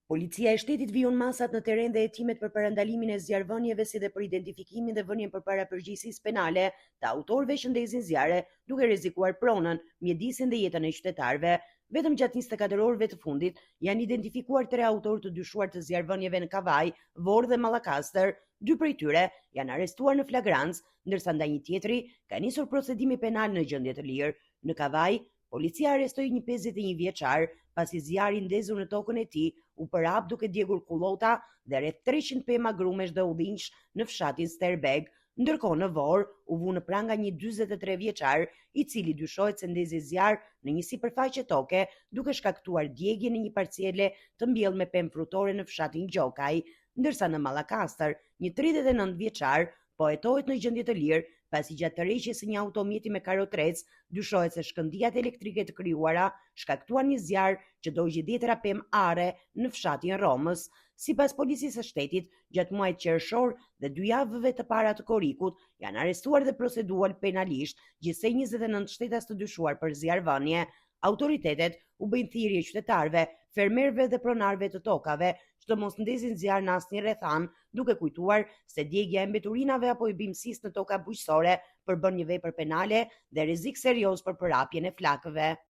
Policia e shtetit vijon masat në teren dhe hetimet për parandalimin e zjarrvënieve si dhe për identifikimin dhe vënien përpara përgjegjësisë penale të autorëve që ndezin zjarre duke rrezikuar pronën, mjedisin dhe jetën e qytetarëve. Vetëm gjatë 24 orëve të fundit janë identifikuar 3 autorë të dyshuar të zjarrvënieve në Kavaj, Vorë dhe Mallakastër. 2 prej tyre janë arrestuar në flagrancë, ndërsa ndaj një tjetri ka nisur procedimi penal në gjendje të lirë. Në Kavaj, policia arrestoi një 51 vjeçar pasi zjarri ndezur në tokën e tij u përhap duke djegur kullota dhe rreth 300 pema grumesh dhe udhinjsh në fshatin Sterbeg. Ndërkohë në Vorë u vu në pranga një 43 vjeçar i cili dyshohet se ndezi zjarr në një sipërfaqe toke duke shkaktuar djegje në një parcele të mbjellë me pemë frutore në fshatin Gjokaj, ndërsa në Mallakastër një 39 vjeçar po hetohet në gjendje të lirë pasi gjatë tërheqjes së një automjeti me karotrecë dyshohet se shkëndijat elektrike të krijuara shkaktuan një zjarr që dogji 10 pemë are në fshatin Romës. Sipas policisë së shtetit, gjatë muajit qershor dhe 2 javëve të para të korrikut, janë arrestuar dhe proceduar penalisht gjithsej 29 shtetas të dyshuar për zjarrvënie. Autoritetet u bëjnë thirrje qytetarëve, fermerëve dhe pronarëve të tokave që të mos ndezin zjarr në asnjë rrethan, duke kujtuar se djegja e mbeturinave apo i bimësisë në toka bujqësore përbën një vepër penale dhe rrezik serioz për përhapjen e flakëve.